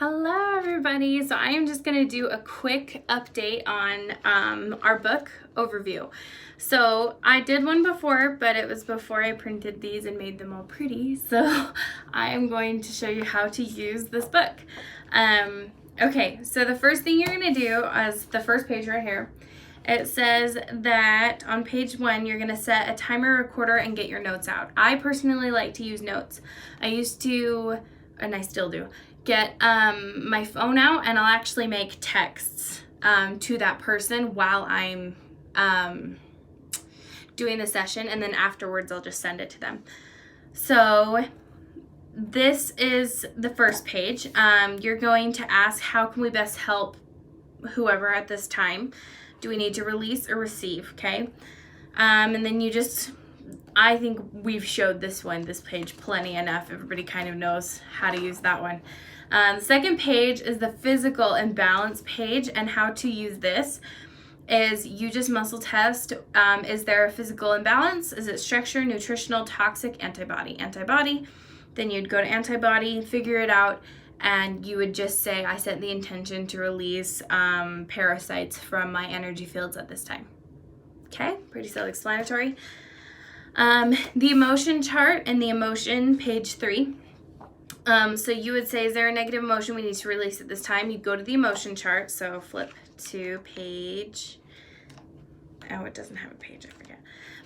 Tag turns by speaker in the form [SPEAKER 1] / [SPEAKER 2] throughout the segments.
[SPEAKER 1] Hello everybody. So I am just going to do a quick update on our book overview. So I did one before, but it was before I printed these and made them all pretty. So I am going to show you how to use this book. Okay, so the first thing you're going to do is the first page right here. It says that on page 1, you're going to set a timer recorder and get your notes out. I personally like to use notes. I used to, and I still do, get my phone out and I'll actually make texts to that person while I'm doing the session, and then afterwards I'll just send it to them. So this is the first page. You're going to ask, how can we best help whoever at this time? Do we need to release or receive? Okay. And then you just, I think we've showed this page plenty enough. Everybody kind of knows how to use that one. The second page is the physical imbalance page, and how to use this is you just muscle test. Is there a physical imbalance? Is it structure, nutritional, toxic, antibody? Antibody. Then you'd go to antibody, figure it out, and you would just say, I set the intention to release parasites from my energy fields at this time. Okay, pretty self-explanatory. The emotion chart and the emotion, page 3. So you would say, is there a negative emotion we need to release at this time? You go to the emotion chart. So flip to page, oh, it doesn't have a page, I forget.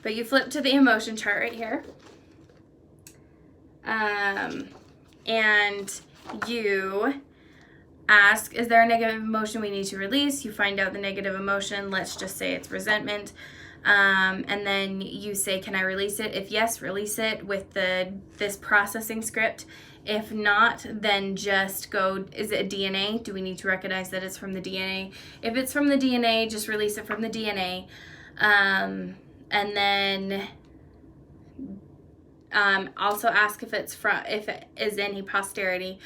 [SPEAKER 1] But you flip to the emotion chart right here. And you ask, is there a negative emotion we need to release? You find out the negative emotion. Let's just say it's resentment. And then you say, can I release it? If yes, release it with this processing script. If not, then just go, is it a DNA? Do we need to recognize that it's from the DNA? If it's from the DNA, just release it from the DNA. And then also ask if it is any posterity,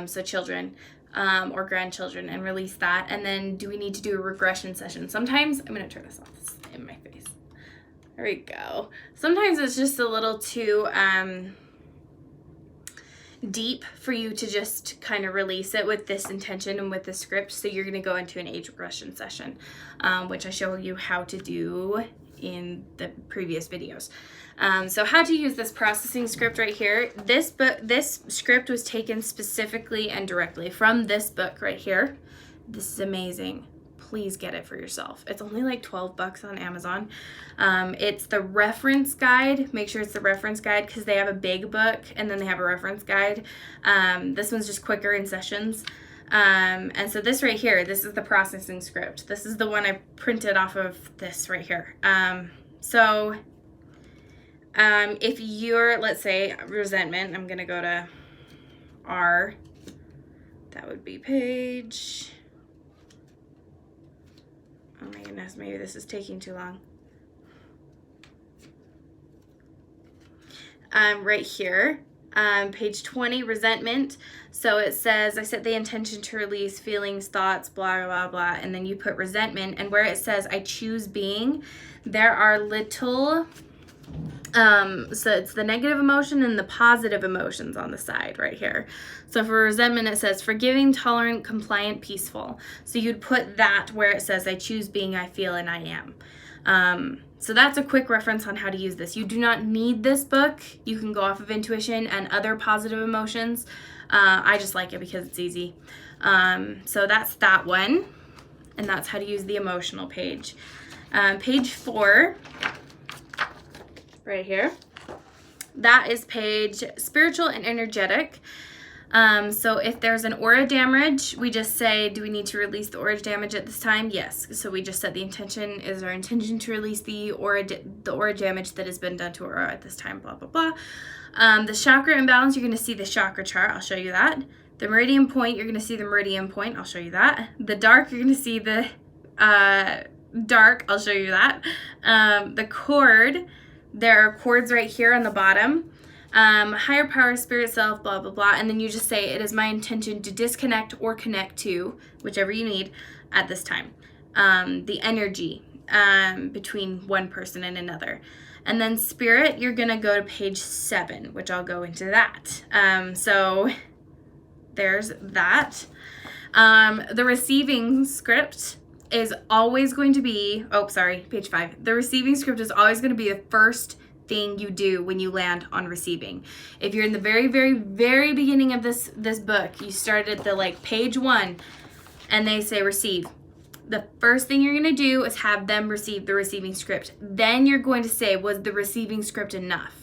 [SPEAKER 1] so children or grandchildren, and release that. And then do we need to do a regression session? Sometimes, I'm going to turn this off, it's in my face. There we go. Sometimes it's just a little too deep for you to just kind of release it with this intention and with the script. So you're going to go into an age regression session, which I show you how to do in the previous videos. So how to use this processing script right here. This script was taken specifically and directly from this book right here. This is amazing. Please get it for yourself. It's only like $12 on Amazon. It's the reference guide. Make sure it's the reference guide, because they have a big book and then they have a reference guide. This one's just quicker in sessions. And so this right here, this is the processing script. This is the one I printed off of this right here. If you're, let's say, resentment, I'm going to go to R. That would be page, oh my goodness, maybe this is taking too long. Right here, page 20, resentment. So it says, I set the intention to release feelings, thoughts, blah, blah, blah, and then you put resentment. And where it says, I choose being, there are little, so it's the negative emotion and the positive emotions on the side right here. So for resentment, it says forgiving, tolerant, compliant, peaceful. So you'd put that where it says, I choose being, I feel, and I am. So that's a quick reference on how to use this. You do not need this book. You can go off of intuition and other positive emotions. I just like it because it's easy. So that's that one. And that's how to use the emotional page. Page 4, right here. That is page spiritual and energetic. So if there's an aura damage, we just say, do we need to release the aura damage at this time? Yes. So we just set the intention. Is our intention to release the aura damage that has been done to aura at this time? Blah, blah, blah. The chakra imbalance, you're going to see the chakra chart. I'll show you that. The meridian point, you're going to see the meridian point. I'll show you that. The dark, you're going to see the dark. I'll show you that. The cord, there are cords right here on the bottom. Higher power, spirit self, blah, blah, blah. And then you just say, it is my intention to disconnect or connect to, whichever you need, at this time. The energy between one person and another. And then spirit, you're going to go to page 7, which I'll go into that. So there's that. The receiving script is always going to be, page 5. The receiving script is always going to be the first thing you do when you land on receiving. If you're in the very, very, very beginning of this book, you started at the page 1 and they say receive. The first thing you're going to do is have them receive the receiving script. Then you're going to say, was the receiving script enough?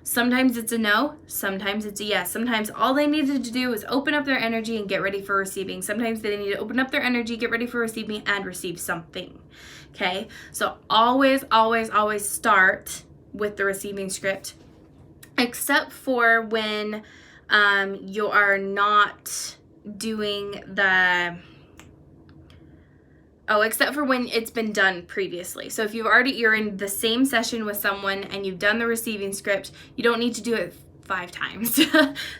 [SPEAKER 1] Sometimes it's a no, sometimes it's a yes. Sometimes all they needed to do is open up their energy and get ready for receiving. Sometimes they need to open up their energy, get ready for receiving, and receive something. Okay? So always, always, always start with the receiving script, except for when you are not doing except for when it's been done previously. So if you're in the same session with someone and you've done the receiving script, you don't need to do it 5 times.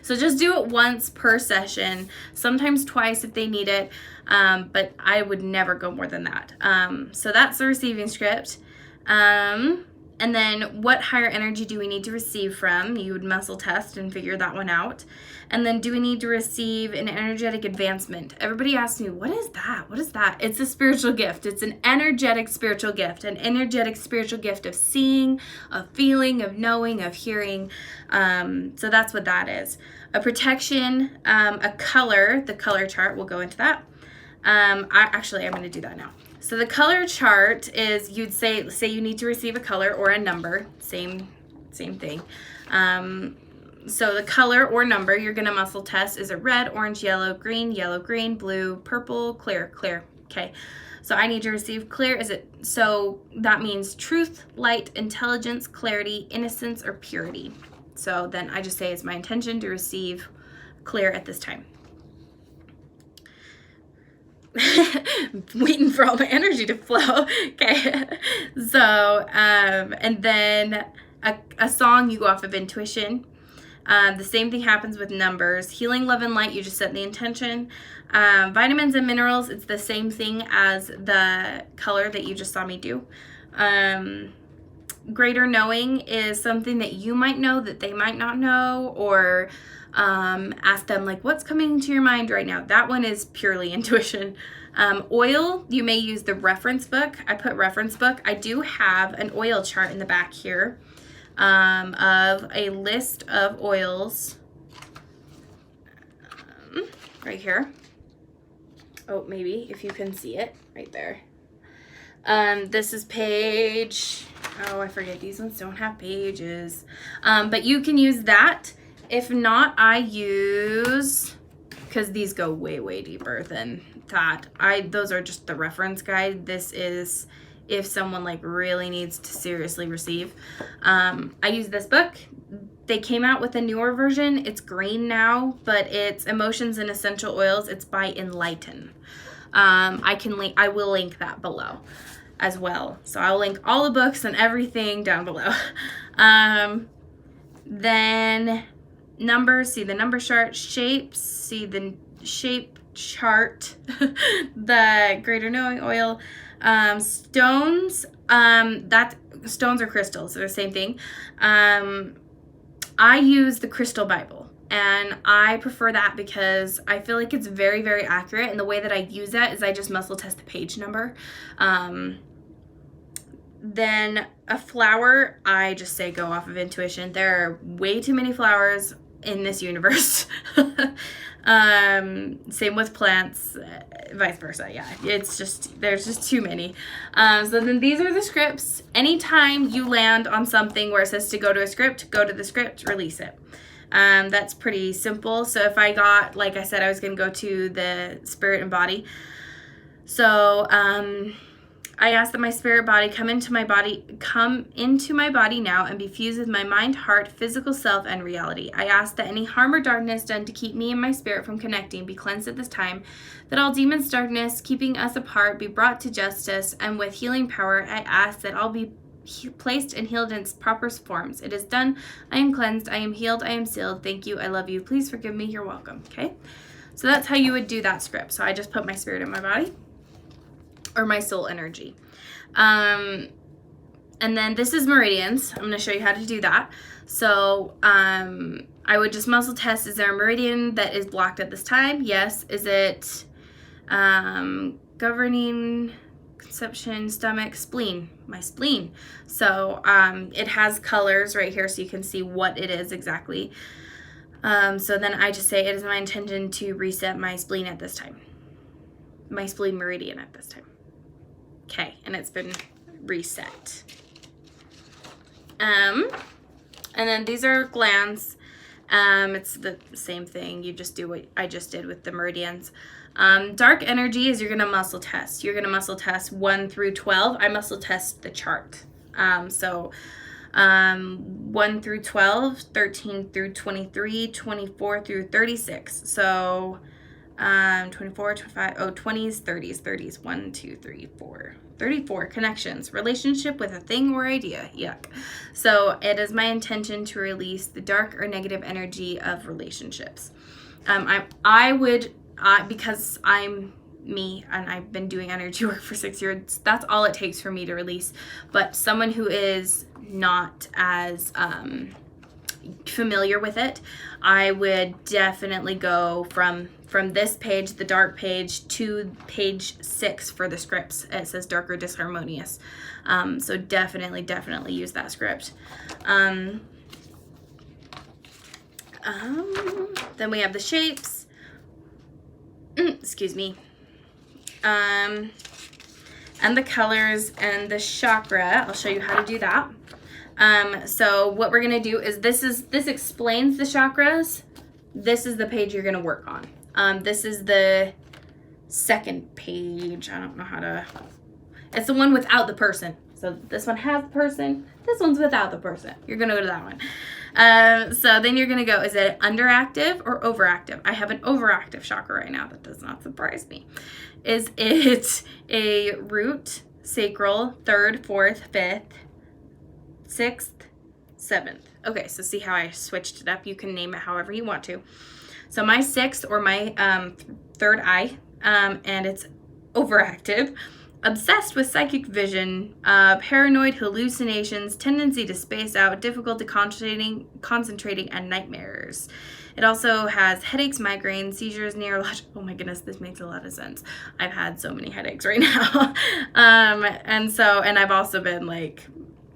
[SPEAKER 1] So just do it once per session, sometimes twice if they need it, but I would never go more than that. So that's the receiving script. And then what higher energy do we need to receive from? You would muscle test and figure that one out. And then do we need to receive an energetic advancement? Everybody asks me, what is that? What is that? It's a spiritual gift. It's an energetic spiritual gift. An energetic spiritual gift of seeing, of feeling, of knowing, of hearing. So that's what that is. A protection, a color, the color chart, we'll go into that. I'm going to do that now. So the color chart is, you'd say you need to receive a color or a number, same thing. So the color or number you're going to muscle test is a red, orange, yellow, green, blue, purple, clear. Okay. So I need to receive clear. So that means truth, light, intelligence, clarity, innocence, or purity. So then I just say it's my intention to receive clear at this time. Waiting for all my energy to flow. Okay. So, and then a song, you go off of intuition. The same thing happens with numbers. Healing, love, and light, you just set the intention. Vitamins and minerals, it's the same thing as the color that you just saw me do. Greater knowing is something that you might know that they might not know, or ask them what's coming to your mind right now. That one is purely intuition. Oil, you may use the reference book. I put reference book. I do have an oil chart in the back here of a list of oils right here. Oh, maybe if you can see it right there. This is page, I forget, these ones don't have pages. But you can use that. If not, I use, because these go way, way deeper than that. Those are just the reference guide. This is if someone really needs to seriously receive. I use this book. They came out with a newer version. It's green now, but it's Emotions and Essential Oils. It's by Enlighten. I will link that below as well. So I'll link all the books and everything down below. Then numbers, see the number chart. Shapes, see the shape chart. The greater knowing oil. Stones, stones are crystals, they're the same thing. I use the Crystal Bible, and I prefer that because I feel like it's very, very accurate, and the way that I use that is I just muscle test the page number. Then a flower, I just say go off of intuition. There are way too many flowers in this universe. Same with plants, vice versa. Yeah, it's just, there's just too many. So then these are the scripts. Anytime you land on something where it says to go to a script, go to the script, release it. That's pretty simple. So if I got, like I said, I was going to go to the spirit and body. So, I ask that my spirit body come into my body now and be fused with my mind, heart, physical self, and reality. I ask that any harm or darkness done to keep me and my spirit from connecting be cleansed at this time, that all demons' darkness keeping us apart be brought to justice, and with healing power, I ask that all be placed and healed in its proper forms. It is done. I am cleansed. I am healed. I am sealed. Thank you. I love you. Please forgive me. You're welcome. Okay? So that's how you would do that script. So I just put my spirit in my body, or my soul energy. And then this is meridians. I'm going to show you how to do that. So I would just muscle test, is there a meridian that is blocked at this time? Yes. Is it governing conception, stomach, spleen? My spleen. So it has colors right here so you can see what it is exactly. So then I just say it is my intention to reset my spleen at this time. My spleen meridian at this time. Okay, and it's been reset. And then these are glands. It's the same thing. You just do what I just did with the meridians. Dark energy is you're going to muscle test. You're going to muscle test 1 through 12. I muscle test the chart. 1 through 12, 13 through 23, 24 through 36. So 24, 25, 20s, 30s, 1, 2, 3, 4. 34 connections, relationship with a thing or idea. Yuck. So it is my intention to release the dark or negative energy of relationships. I would, because I'm me and I've been doing energy work for 6 years, that's all it takes for me to release. But someone who is not as familiar with it, I would definitely go from this page, the dark page, to page 6 for the scripts. It says dark or disharmonious. So definitely use that script. Then we have the shapes. Excuse me. And the colors and the chakra. I'll show you how to do that. So what we're going to do is this explains the chakras. This is the page you're going to work on. This is the second page. I don't know how to, it's the one without the person. So this one has the person. This one's without the person. You're going to go to that one. So then you're going to go, is it underactive or overactive? I have an overactive chakra right now. That does not surprise me. Is it a root, sacral, 3rd, 4th, 5th, 6th, 7th? Okay, so see how I switched it up? You can name it however you want to. So my 6th or my 3rd eye, and it's overactive. Obsessed with psychic vision, paranoid hallucinations, tendency to space out, difficulty concentrating, and nightmares. It also has headaches, migraines, seizures, neurological. Oh my goodness, this makes a lot of sense. I've had so many headaches right now. And I've also been like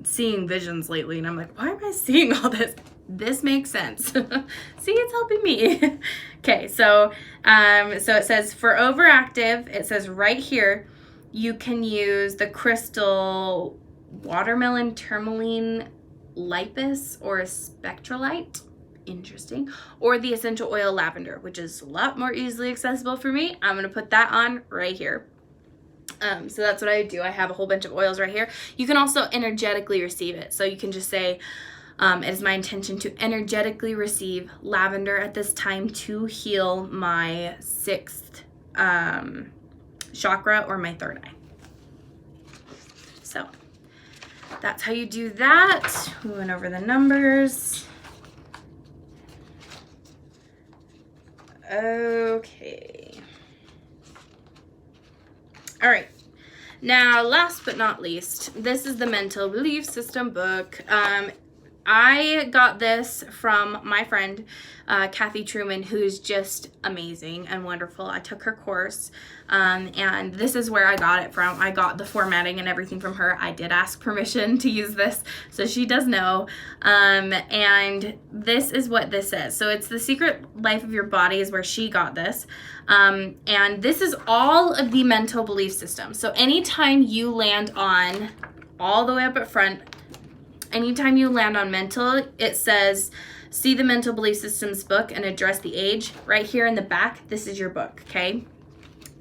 [SPEAKER 1] seeing visions lately, and I'm like, why am I seeing all this? This makes sense. See, it's helping me. Okay, so it says for overactive, it says right here, you can use the crystal watermelon tourmaline lipus or spectralite. Interesting. Or the essential oil lavender, which is a lot more easily accessible for me. I'm going to put that on right here. So that's what I do. I have a whole bunch of oils right here. You can also energetically receive it. So you can just say, it is my intention to energetically receive lavender at this time to heal my 6th chakra or my 3rd eye. So that's how you do that. We went over the numbers. Okay. All right. Now, last but not least, this is the Mental Belief System book. I got this from my friend, Kathy Truman, who's just amazing and wonderful. I took her course, and this is where I got it from. I got the formatting and everything from her. I did ask permission to use this, so she does know. And this is what this says. So it's The Secret Life of Your Body is where she got this. And this is all of the mental belief system. So anytime you land on, all the way up at front, anytime you land on mental, it says, see the Mental Belief Systems book and address the age. Right here in the back, this is your book, okay?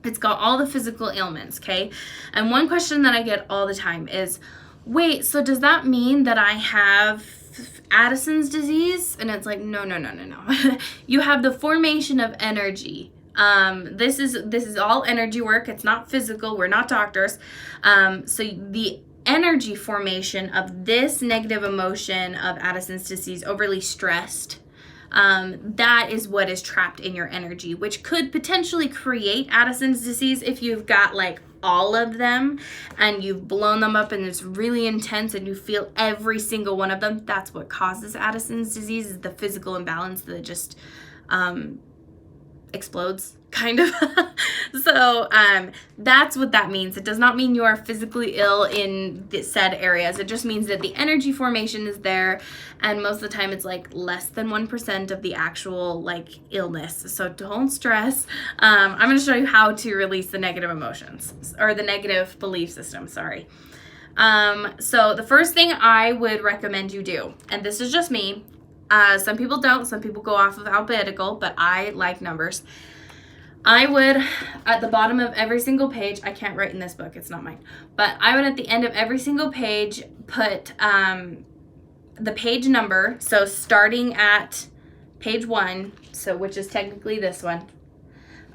[SPEAKER 1] It's got all the physical ailments, okay? And one question that I get all the time is, wait, so does that mean that I have Addison's disease? And it's like, no. You have the formation of energy. This is all energy work. It's not physical. We're not doctors. So the energy formation of this negative emotion of Addison's disease, overly stressed, that is what is trapped in your energy, which could potentially create Addison's disease if you've got like all of them and you've blown them up and it's really intense and you feel every single one of them. That's what causes Addison's disease, is the physical imbalance that just explodes, kind of. So that's what that means. It does not mean you are physically ill in the said areas. It just means that the energy formation is there, and most of the time it's like less than 1% of the actual like illness. So don't stress. I'm going to show you how to release the negative emotions, or the negative belief system, sorry. So the first thing I would recommend you do, and this is just me, some people don't, some people go off of alphabetical, but I like numbers. I would, at the bottom of every single page, I can't write in this book, it's not mine, but I would at the end of every single page put the page number, so starting at page 1, so which is technically this one.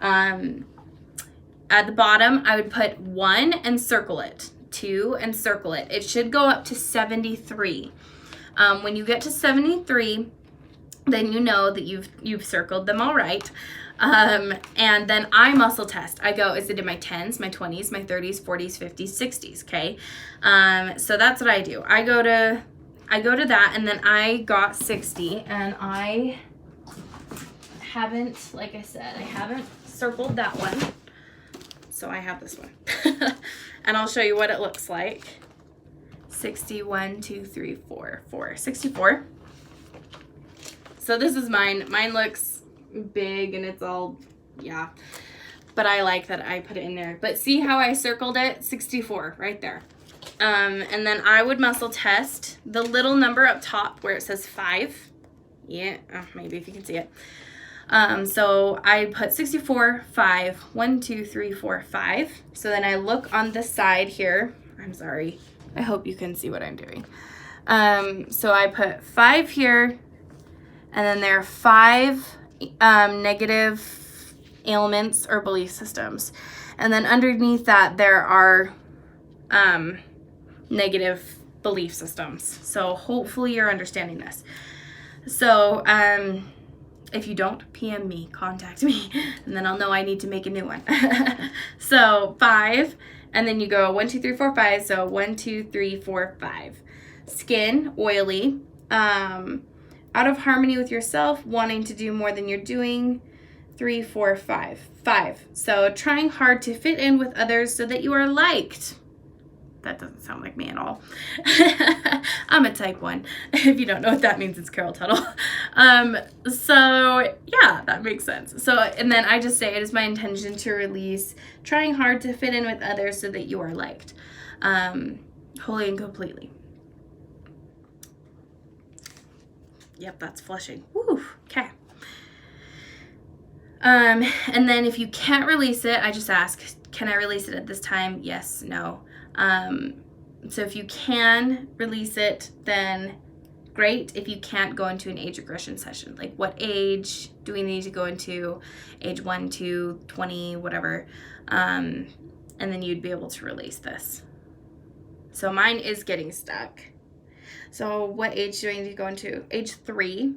[SPEAKER 1] At the bottom, I would put 1 and circle it, 2 and circle it. It should go up to 73. When you get to 73, then you know that you've circled them all right. And then I muscle test. I go, is it in my 10s, my 20s, my 30s, 40s, 50s, 60s, okay? So that's what I do. I go to that, and then I got 60, and I haven't, like I said, I haven't circled that one. So I have this one. And I'll show you what it looks like. 61, 2, 3, 4, 4, 64. So this is mine. Mine looks big and it's all, yeah. But I like that I put it in there. But see how I circled it? 64 right there. And then I would muscle test the little number up top where it says 5. Yeah, maybe if you can see it. So I put 64, 5, 1, 2, 3, 4, 5. So then I look on the side here. I'm sorry. I hope you can see what I'm doing. So I put 5 here, and then there are 5 negative ailments or belief systems. And then underneath that, there are negative belief systems. So hopefully you're understanding this. So if you don't, PM me, contact me, and then I'll know I need to make a new one. So 5. And then you go 1, 2, 3, 4, 5. So 1, 2, 3, 4, 5. Skin, oily. Out of harmony with yourself, wanting to do more than you're doing. 3, 4, 5. 5. So trying hard to fit in with others so that you are liked. That doesn't sound like me at all. I'm a type 1. If you don't know what that means, it's Carol Tuttle. So yeah, that makes sense. So, and then I just say it is my intention to release trying hard to fit in with others so that you are liked, wholly and completely. Yep, that's flushing. Woo, okay. And then if you can't release it, I just ask, can I release it at this time? Yes, no. So if you can release it, then great. If you can't, go into an age regression session. Like, what age do we need to go into? Age 1, 2, 20, whatever. And then you'd be able to release this. So mine is getting stuck. So what age do I need to go into? Age 3.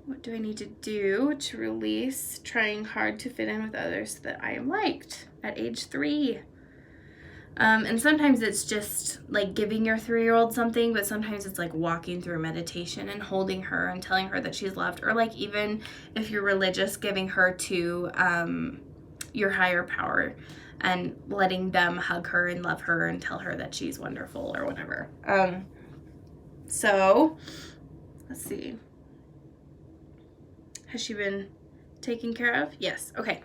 [SPEAKER 1] What do I need to do to release trying hard to fit in with others so that I am liked at age 3? And sometimes it's just like giving your 3-year-old something, but sometimes it's like walking through meditation and holding her and telling her that she's loved, or like even if you're religious, giving her to your higher power and letting them hug her and love her and tell her that she's wonderful or whatever. So let's see. Has she been taken care of? Yes. Okay.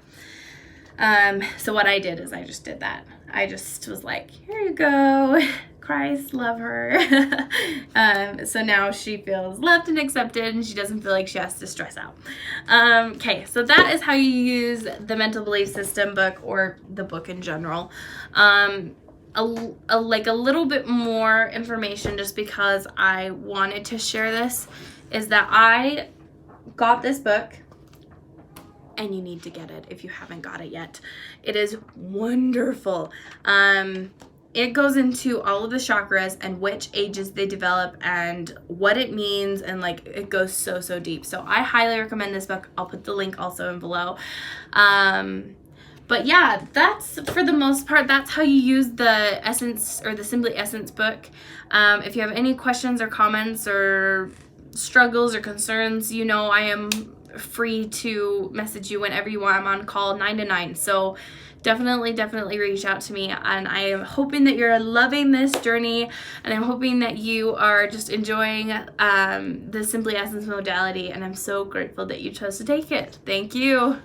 [SPEAKER 1] So what I did is I just did that. I just was like, here you go. Christ, love her. So now she feels loved and accepted, and she doesn't feel like she has to stress out. Okay, so that is how you use the Mental Belief System book, or the book in general. Like a little bit more information, just because I wanted to share this, is that I got this book, and you need to get it if you haven't got it yet. It is wonderful. it goes into all of the chakras and which ages they develop and what it means, and like it goes so deep. So I highly recommend this book. I'll put the link also in below. But yeah, that's for the most part, that's how you use the Essence or the Simply Essence book. If you have any questions or comments or struggles or concerns, you know I am free to message you whenever you want. I'm on call 9 to 9. So definitely reach out to me, and I am hoping that you're loving this journey, and I'm hoping that you are just enjoying the Simply Essence modality, and I'm so grateful that you chose to take it. Thank you.